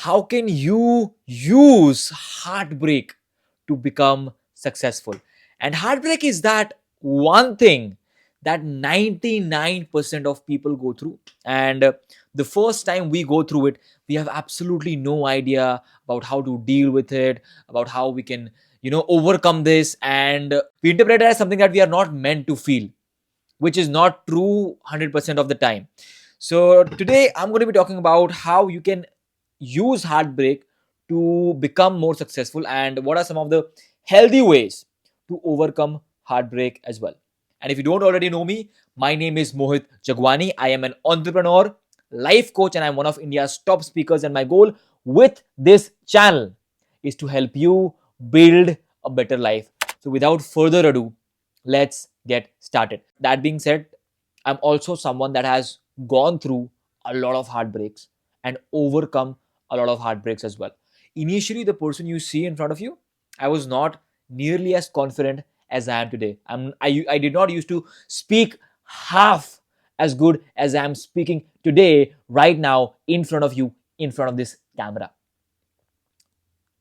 how can you use heartbreak to become successful? And heartbreak is that one thing that 99% of people go through. And the first time we go through it, we have absolutely no idea about how to deal with it, about how we can, overcome this. And we interpret it as something that we are not meant to feel, which is not true 100% of the time. So today I'm going to be talking about how you can use heartbreak to become more successful, and what are some of the healthy ways to overcome heartbreak as well. And if you don't already know me, my name is Mohit Jagwani. I am an entrepreneur, life coach, and I'm one of India's top speakers. And my goal with this channel is to help you build a better life. So without further ado, let's get started. That being said, I'm also someone that has gone through a lot of heartbreaks and overcome a lot of heartbreaks as well. Initially, the person you see in front of you, I was not nearly as confident as I am today. I did not used to speak half as good as I am speaking today, right now, in front of you, in front of this camera.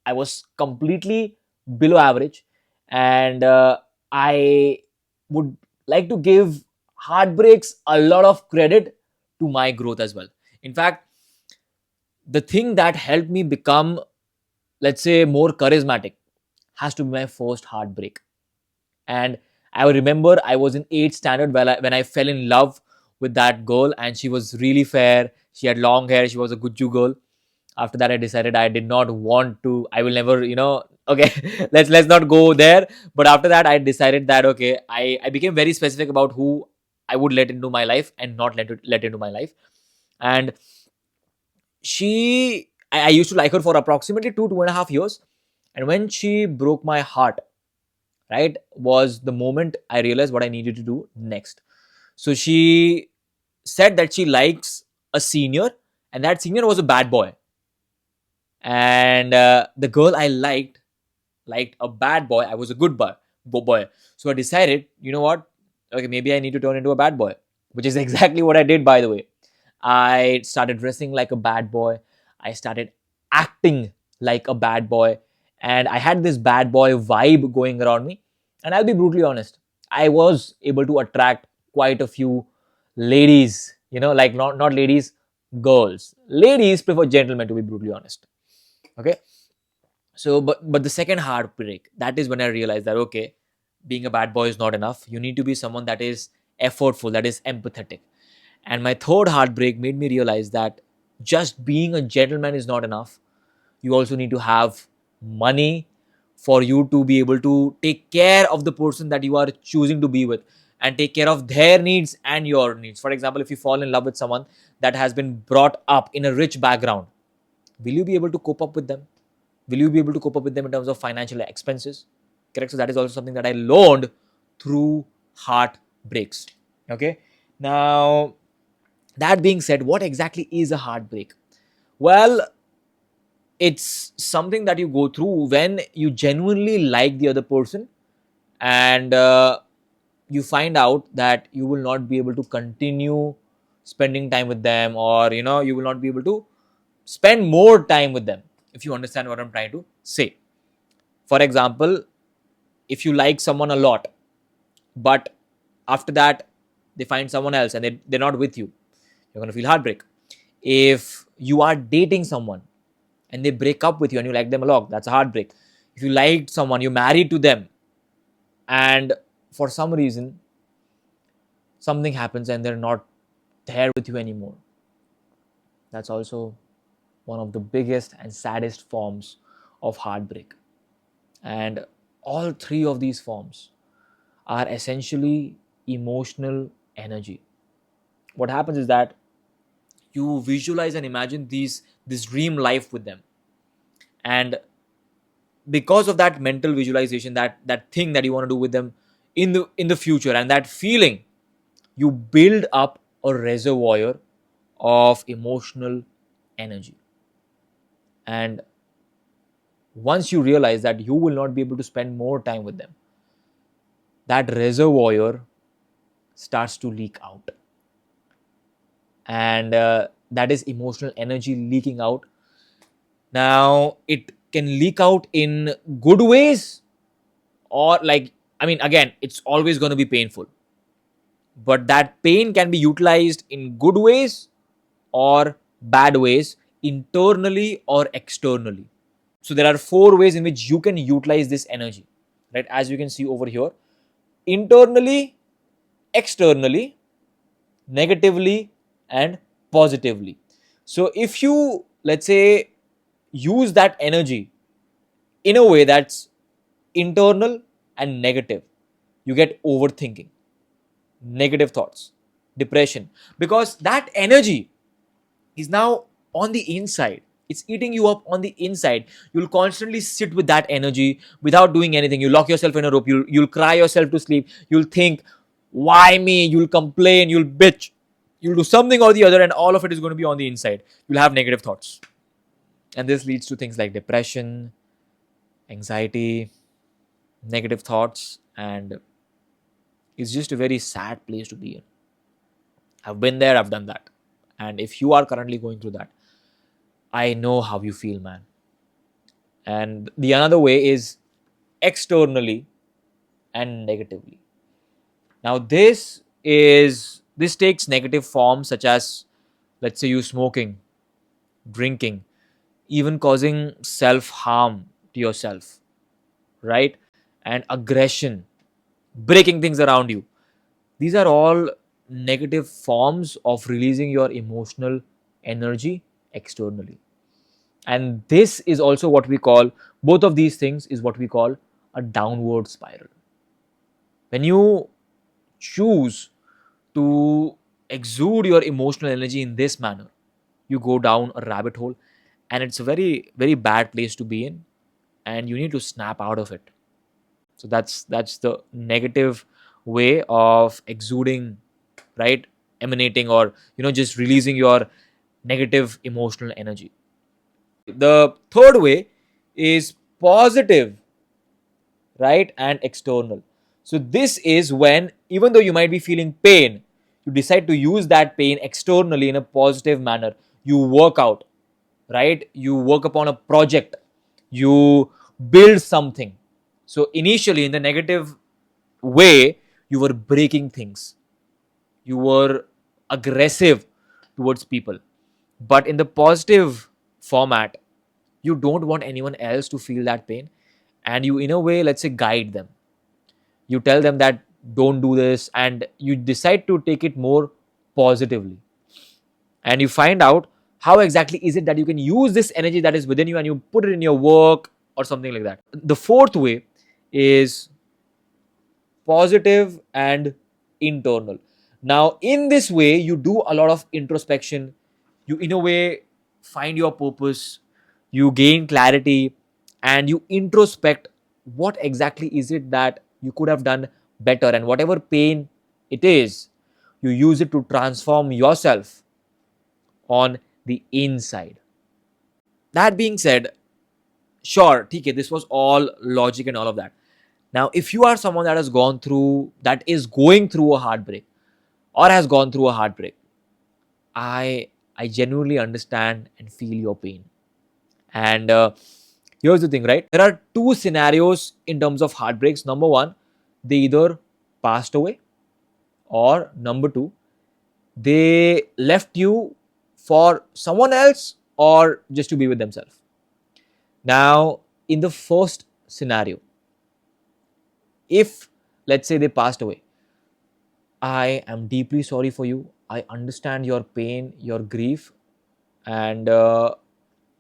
I was completely below average, and I would like to give heartbreaks a lot of credit to my growth as well. In fact, the thing that helped me become, let's say, more charismatic has to be my first heartbreak. And I remember I was in 8th standard when I fell in love with that girl, and she was really fair. She had long hair. She was a good Jew girl. After that, I decided I did not want to. I will never, okay, let's not go there. But after that, I decided that okay, I became very specific about who I would let into my life and not let into my life. And I used to like her for approximately 2.5 years. And when she broke my heart, right, was the moment I realized what I needed to do next. So she said that she likes a senior, and that senior was a bad boy. And the girl I liked a bad boy. I was a good boy. So I decided, you know what? Okay, maybe I need to turn into a bad boy, which is exactly what I did, by the way. I started dressing like a bad boy. I started acting like a bad boy. And I had this bad boy vibe going around me. And I'll be brutally honest, I was able to attract quite a few ladies, like not ladies, girls. Ladies prefer gentlemen, to be brutally honest. Okay. So but the second heartbreak, that is when I realized that okay, being a bad boy is not enough. You need to be someone that is effortful, that is empathetic. And my third heartbreak made me realize that just being a gentleman is not enough. You also need to have money for you to be able to take care of the person that you are choosing to be with, and take care of their needs and your needs. For example, if you fall in love with someone that has been brought up in a rich background, will you be able to cope up with them? Will you be able to cope up with them in terms of financial expenses? Correct. So that is also something that I learned through heartbreaks. Okay. Now, that being said, what exactly is a heartbreak? Well, it's something that you go through when you genuinely like the other person, and you find out that you will not be able to continue spending time with them, or you will not be able to spend more time with them, if you understand what I'm trying to say. For example, if you like someone a lot, but after that they find someone else and they're not with you, you're going to feel heartbreak. If you are dating someone and they break up with you and you like them a lot, that's a heartbreak. If you liked someone, you're married to them, and for some reason something happens and they're not there with you anymore, that's also one of the biggest and saddest forms of heartbreak. And all three of these forms are essentially emotional energy. What happens is that you visualize and imagine this dream life with them, and because of that mental visualization, that thing that you want to do with them in the future, and that feeling, you build up a reservoir of emotional energy. And once you realize that you will not be able to spend more time with them, that reservoir starts to leak out. And that is emotional energy leaking out. Now, it can leak out in good ways, or like, I mean, again, it's always going to be painful, but that pain can be utilized in good ways or bad ways, internally or externally. So there are four ways in which you can utilize this energy, right? As you can see over here: internally, externally, negatively, and positively. So if you, let's say, use that energy in a way that's internal and negative, you get overthinking, negative thoughts, depression, because that energy is now on the inside. It's eating you up on the inside. You'll constantly sit with that energy without doing anything. You lock yourself in a rope. You'll cry yourself to sleep. You'll think, why me? You'll complain. You'll bitch. You'll do something or the other, and all of it is going to be on the inside. You'll have negative thoughts, and this leads to things like depression, anxiety, negative thoughts, and it's just a very sad place to be in. I've been there. I've done that, and if you are currently going through that, I know how you feel, man. And the another way is externally and negatively. Now this takes negative forms such as, let's say, you smoking, drinking, even causing self harm to yourself, right? And aggression, breaking things around you. These are all negative forms of releasing your emotional energy externally. And this is also what we call, both of these things is what we call a downward spiral. When you choose to exude your emotional energy in this manner, you go down a rabbit hole, and it's a very, very bad place to be in, and you need to snap out of it. So that's the negative way of exuding, right? Emanating, or just releasing your negative emotional energy. The third way is positive, right? And external. So this is when, even though you might be feeling pain, you decide to use that pain externally in a positive manner. You work out, right? You work upon a project, you build something. So initially, in the negative way, you were breaking things, you were aggressive towards people. But in the positive format, you don't want anyone else to feel that pain, and you, in a way, let's say, guide them. You tell them that don't do this, and you decide to take it more positively, and you find out how exactly is it that you can use this energy that is within you, and you put it in your work or something like that. The fourth way is positive and internal. Now, in this way, you do a lot of introspection. You, in a way, find your purpose, you gain clarity, and you introspect what exactly is it that you could have done better, and whatever pain it is, you use it to transform yourself on the inside. That being said, sure, TK, this was all logic and all of that. Now, if you are someone that is going through a heartbreak, or has gone through a heartbreak, I I genuinely understand and feel your pain. And here's the thing, right? There are two scenarios in terms of heartbreaks. Number one, they either passed away, or number two, they left you for someone else or just to be with themselves. Now, in the first scenario, if, let's say, they passed away, I am deeply sorry for you. I understand your pain, your grief, and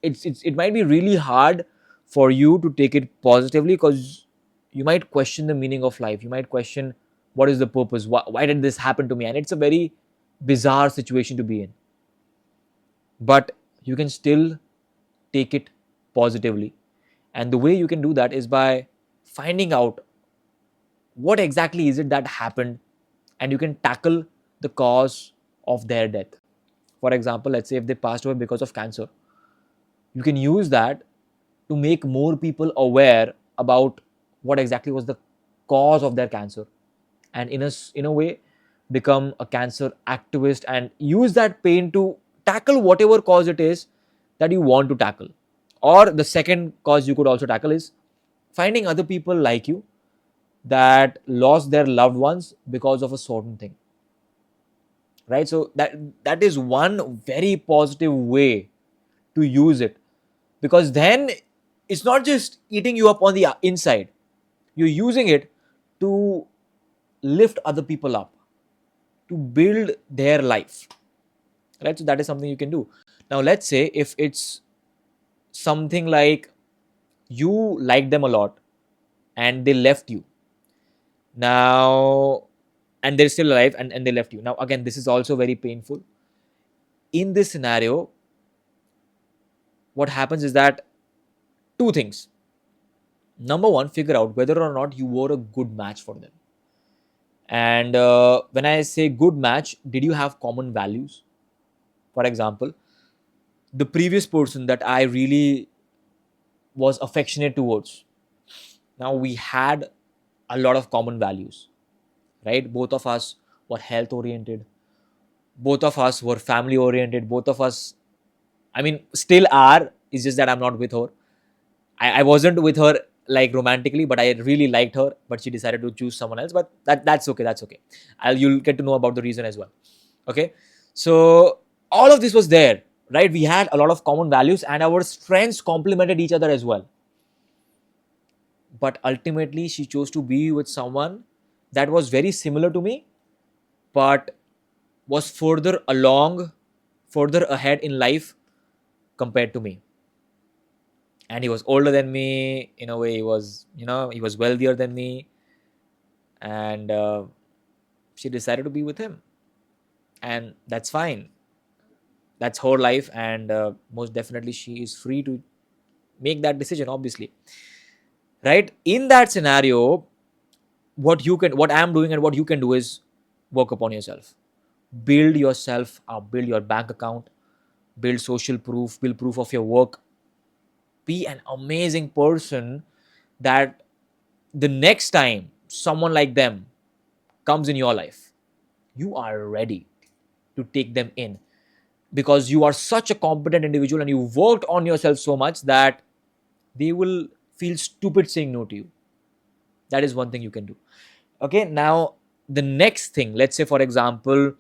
it might be really hard for you to take it positively, because you might question the meaning of life. You might question, what is the purpose? Why did this happen to me? And it's a very bizarre situation to be in. But you can still take it positively. And the way you can do that is by finding out what exactly is it that happened, and you can tackle the cause of their death. For example, let's say if they passed away because of cancer, you can use that to make more people aware about what exactly was the cause of their cancer, and in a way, become a cancer activist and use that pain to tackle whatever cause it is that you want to tackle. Or the second cause you could also tackle is finding other people like you that lost their loved ones because of a certain thing, right? So that is one very positive way to use it, because then it's not just eating you up on the inside, you're using it to lift other people up, to build their life, right? So that is something you can do. Now let's say if it's something like you like them a lot and they left you now, and they're still alive, and they left you now, again this is also very painful. In this scenario, what happens is that two things. Number one, figure out whether or not you were a good match for them. And when I say good match, did you have common values? For example, the previous person that I really was affectionate towards, now we had a lot of common values, right? Both of us were health oriented, both of us were family oriented, both of us, I mean, still are. It's just that I'm not with her. I wasn't with her like romantically, but I really liked her, but she decided to choose someone else. But that's okay. That's okay. You'll get to know about the reason as well. Okay. So all of this was there, right? We had a lot of common values and our strengths complemented each other as well. But ultimately, she chose to be with someone that was very similar to me, but was further along, further ahead in life compared to me. And he was older than me. In a way, he was, he was wealthier than me. And she decided to be with him. And that's fine. That's her life. And most definitely, she is free to make that decision, obviously. Right? In that scenario, what I'm doing and what you can do is work upon yourself. Build yourself up, build your bank account, build social proof, build proof of your work. Be an amazing person that the next time someone like them comes in your life, you are ready to take them in, because you are such a competent individual and you worked on yourself so much that they will feel stupid saying no to you. That is one thing you can do. Okay, now the next thing, let's say for example,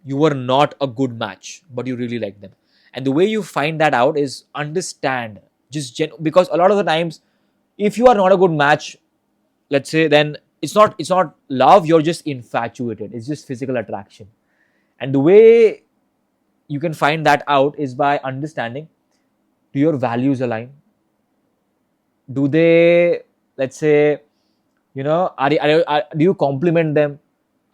you were not a good match, but you really like them. And the way you find that out is understand, because a lot of the times, if you are not a good match, let's say, then it's not love, you're just infatuated, it's just physical attraction. And the way you can find that out is by understanding, do your values align? Do they, let's say, do you compliment them?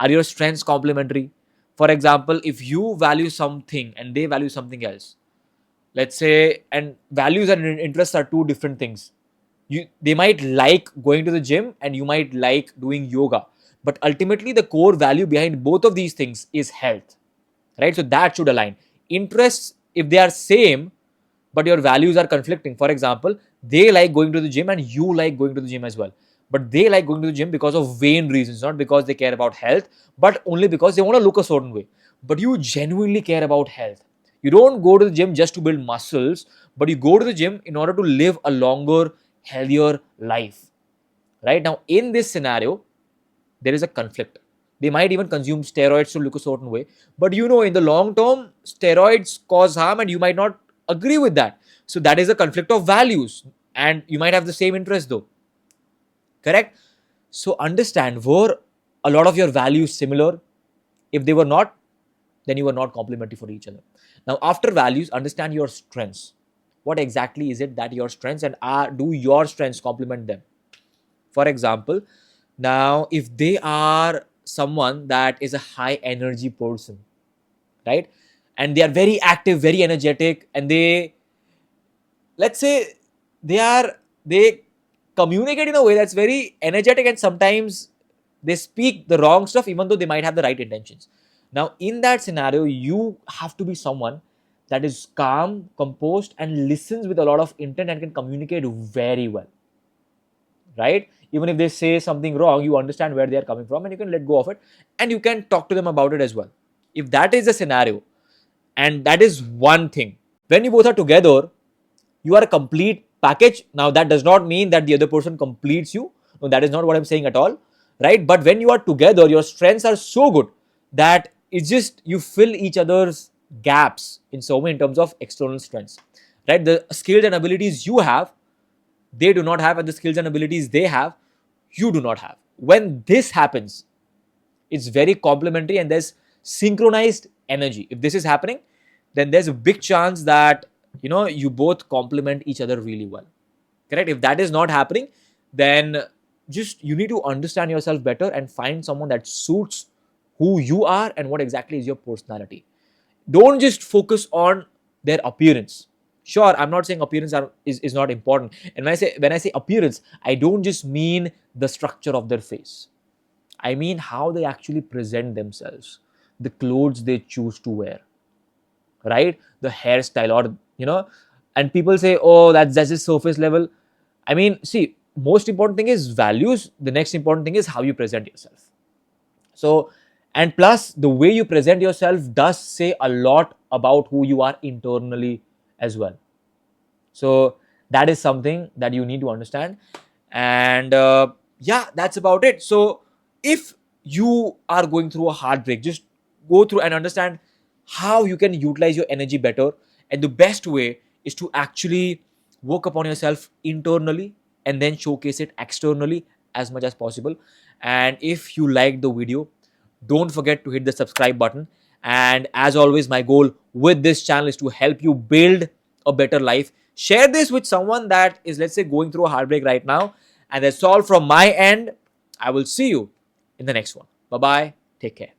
Are your strengths complementary? For example, if you value something and they value something else, let's say, and values and interests are two different things. They might like going to the gym and you might like doing yoga, but ultimately the core value behind both of these things is health, right? So that should align. Interests, if they are same but your values are conflicting, for example, they like going to the gym and you like going to the gym as well, but they like going to the gym because of vain reasons, not because they care about health, but only because they want to look a certain way. But you genuinely care about health. You don't go to the gym just to build muscles, but you go to the gym in order to live a longer, healthier life. Right? Now, in this scenario, there is a conflict. They might even consume steroids to look a certain way, but in the long term, steroids cause harm and you might not agree with that. So that is a conflict of values, and you might have the same interest though. Correct? So understand, were a lot of your values similar? If they were not, then you were not complementary for each other. Now, after values, understand your strengths. What exactly is it that your strengths, and do your strengths complement them? For example, now if they are someone that is a high energy person, right? And they are very active, very energetic, and they, let's say, they communicate in a way that's very energetic, and sometimes they speak the wrong stuff even though they might have the right intentions. Now in that scenario, you have to be someone that is calm, composed, and listens with a lot of intent and can communicate very well, right? Even if they say something wrong, you understand where they are coming from and you can let go of it, and you can talk to them about it as well. If that is the scenario, and that is one thing, when you both are together, You are a complete package. Now that does not mean that the other person completes you. No, that is not what I'm saying at all, right? But when you are together, your strengths are so good that it's just you fill each other's gaps in so many in terms of external strengths, right? The skills and abilities you have, they do not have, and the skills and abilities they have, you do not have. When this happens, it's very complementary and there's synchronized energy. If this is happening, then there's a big chance that you both complement each other really well. Correct? If that is not happening, then just you need to understand yourself better and find someone that suits who you are and what exactly is your personality. Don't just focus on their appearance. Sure, I'm not saying appearance is not important. And when I say appearance, I don't just mean the structure of their face. I mean how they actually present themselves, the clothes they choose to wear, right? The hairstyle, or and people say, oh, that's just surface level. I mean, see, most important thing is values. The next important thing is how you present yourself. So, and plus, the way you present yourself does say a lot about who you are internally as well. So that is something that you need to understand. And yeah, that's about it. So if you are going through a heartbreak, just go through and understand how you can utilize your energy better. And the best way is to actually work upon yourself internally and then showcase it externally as much as possible. And if you liked the video, don't forget to hit the subscribe button. And as always, my goal with this channel is to help you build a better life. Share this with someone that is, let's say, going through a heartbreak right now. And that's all from my end. I will see you in the next one. Bye bye. Take care.